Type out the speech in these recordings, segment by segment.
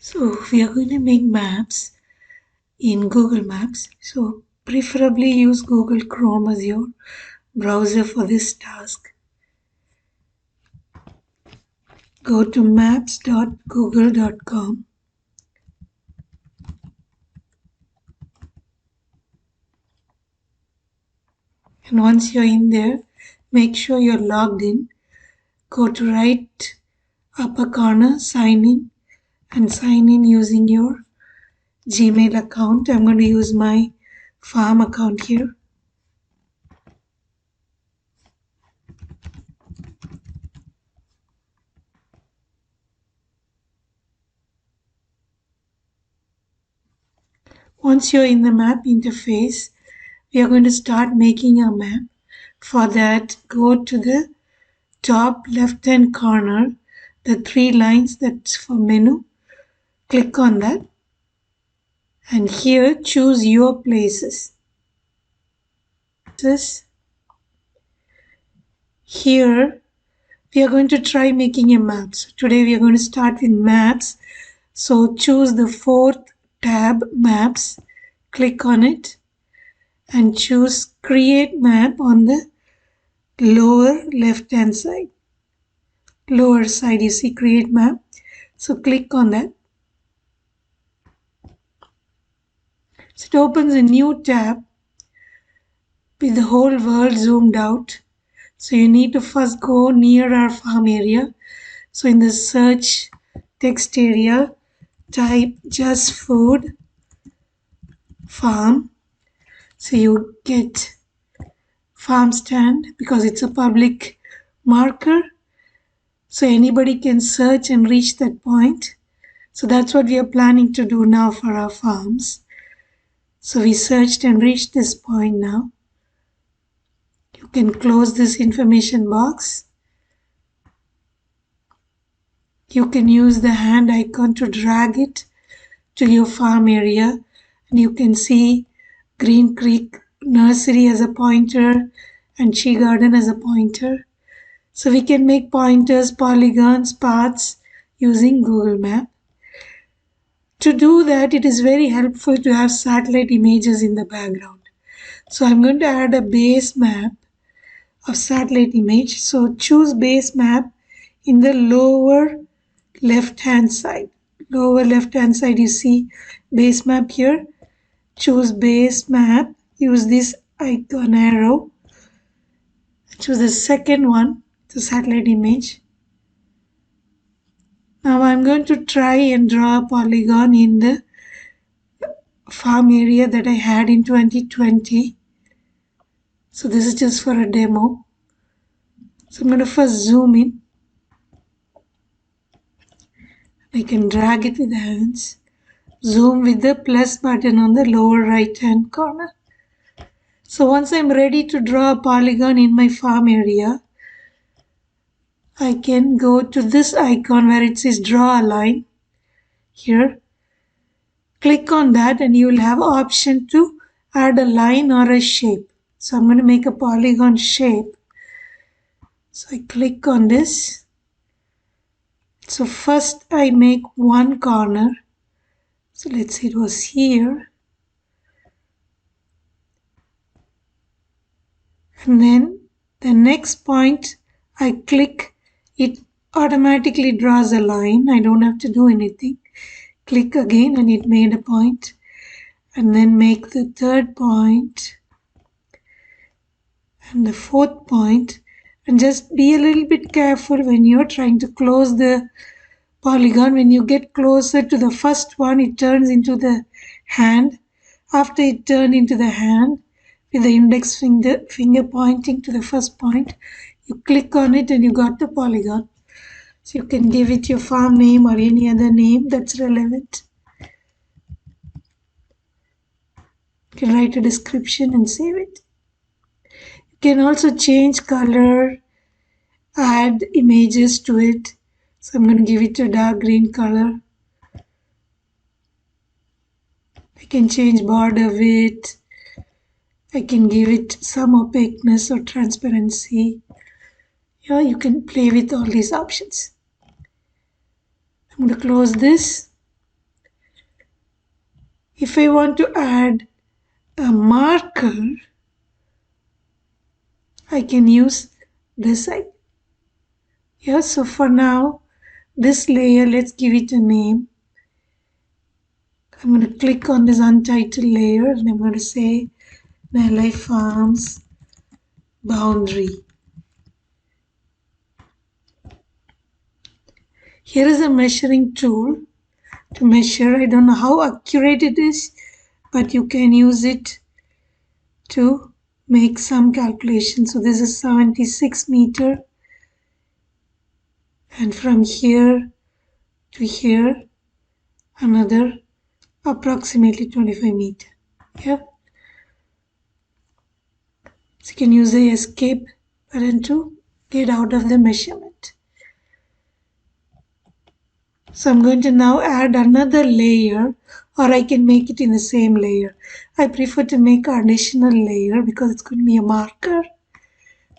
So we are going to make maps in Google Maps. So preferably use Google Chrome as your browser for this task. Go to maps.google.com. And once you're in there, make sure you're logged in. Go to right upper corner, sign in, and sign in using your Gmail account. I'm going to use my farm account here. Once you're in the map interface, we are going to start making a map. For that, go to the top left hand corner, the three lines that's for menu. Click on that. And here choose your places. Here we are going to try making a map. So today we are going to start with maps. So choose the fourth tab, maps. Click on it and choose create map on the lower left hand side. Lower side you see create map. So click on that. So it opens a new tab with the whole world zoomed out. So you need to first go near our farm area. So in the search text area, type just food farm. So you get farm stand because it's a public marker. So anybody can search and reach that point. So that's what we are planning to do now for our farms. So we searched and reached this point now. You can close this information box. You can use the hand icon to drag it to your farm area, and you can see Green Creek Nursery as a pointer and Chi Garden as a pointer. So we can make pointers, polygons, paths using Google Map. To do that, it is very helpful to have satellite images in the background. So I'm going to add a base map of satellite image. So choose base map in the lower left hand side. Lower left hand side you see base map here. Choose base map. Use this icon arrow. Choose the second one, the satellite image. Now I'm going to try and draw a polygon in the farm area that I had in 2020. So this is just for a demo. So I'm going to first zoom in. I can drag it with the hands. Zoom with the plus button on the lower right hand corner. So once I'm ready to draw a polygon in my farm area, I can go to this icon where it says draw a line here. Click on that and you will have option to add a line or a shape. So I'm going to make a polygon shape. So I click on this. So first I make one corner. So let's say it was here. And then the next point I click, it automatically draws a line. I don't have to do anything. Click again and it made a point. And then make the third point and the fourth point. And just be a little bit careful when you're trying to close the polygon. When you get closer to the first one, it turns into the hand. After it turned into the hand, with the index finger pointing to the first point, you click on it and you got the polygon. So you can give it your farm name or any other name that's relevant. You can write a description and save it. You can also change color, add images to it. So I'm going to give it a dark green color. I can change border width. I can give it some opaqueness or transparency. Yeah, you can play with all these options. I'm going to close this. If I want to add a marker, I can use this side. Yeah, so for now, this layer, let's give it a name. I'm going to click on this untitled layer and I'm going to say Nelly Farms boundary. Here is a measuring tool to measure. I don't know how accurate it is, but you can use it to make some calculations. So this is 76 meter, and from here to here another approximately 25 meter. Yeah, so you can use the escape button to get out of the measurement. So I'm going to now add another layer, or I can make it in the same layer. I prefer to make an additional layer because it's going to be a marker.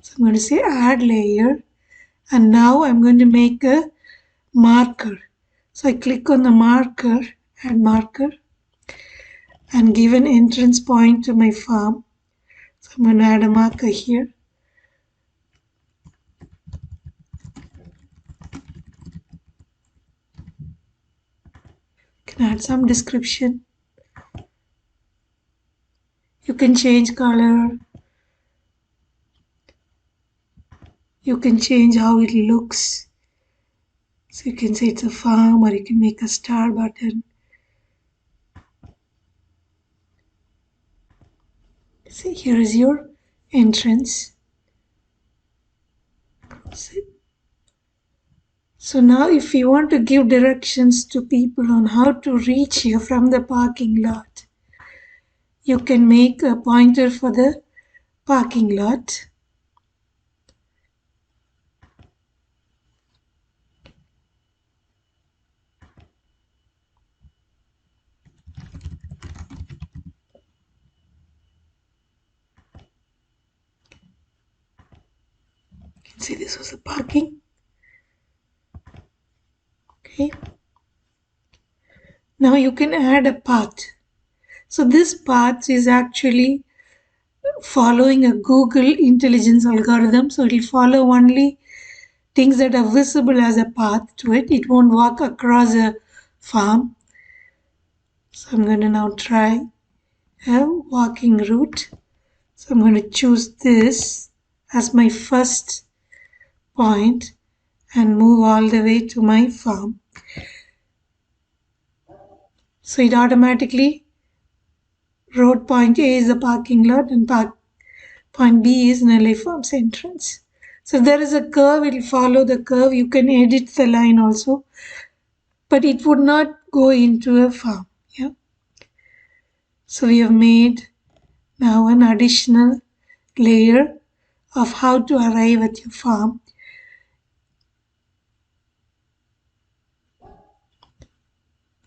So I'm going to say add layer, and now I'm going to make a marker. So I click on the marker, add marker, and give an entrance point to my farm. So I'm going to add a marker here. Can add some description. You can change color. You can change how it looks. So you can say it's a farm, or you can make a star button. See, here is your entrance. So now if you want to give directions to people on how to reach you from the parking lot, you can make a pointer for the parking lot. You can see this was the parking. Okay. Now you can add a path. So this path is actually following a Google intelligence algorithm. So it will follow only things that are visible as a path to it. It won't walk across a farm. So I'm going to now try a walking route. So I'm going to choose this as my first point and move all the way to my farm. So it automatically wrote point A is the parking lot and point B is Nelly Farm's entrance. So if there is a curve, it will follow the curve. You can edit the line also, but it would not go into a farm. Yeah. So we have made now an additional layer of how to arrive at your farm.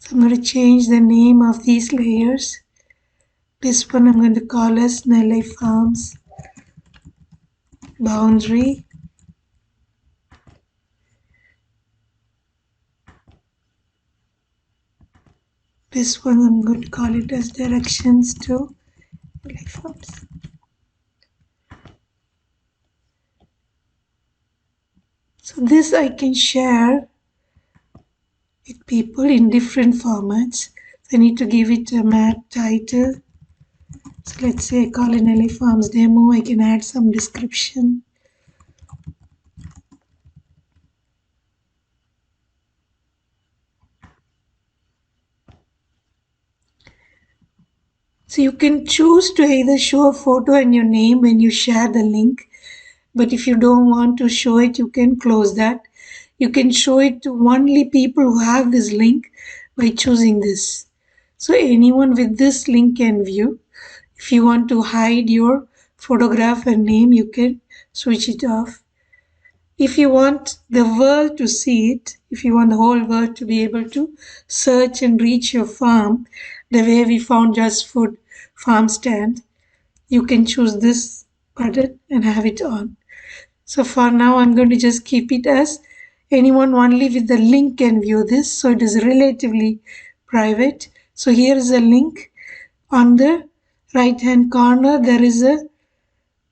So I'm going to change the name of these layers. This one I'm going to call as Nelly Farms boundary. This one I'm going to call it as directions to Nelly Farms. So this I can share with people in different formats. So I need to give it a map title. So let's say I call it Nelly Farms demo. I can add some description. So you can choose to either show a photo and your name when you share the link, but if you don't want to show it, you can close that. You can show it to only people who have this link by choosing this. So anyone with this link can view. If you want to hide your photograph and name, you can switch it off. If you want the world to see it, if you want the whole world to be able to search and reach your farm, the way we found Just Food farm stand, you can choose this button and have it on. So for now, I'm going to just keep it as anyone only with the link can view this. So it is relatively private. So here is a link. On the right hand corner there is a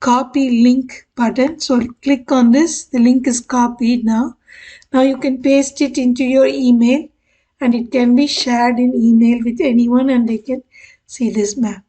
copy link button. So click on this. The link is copied now. Now you can paste it into your email and it can be shared in email with anyone and they can see this map.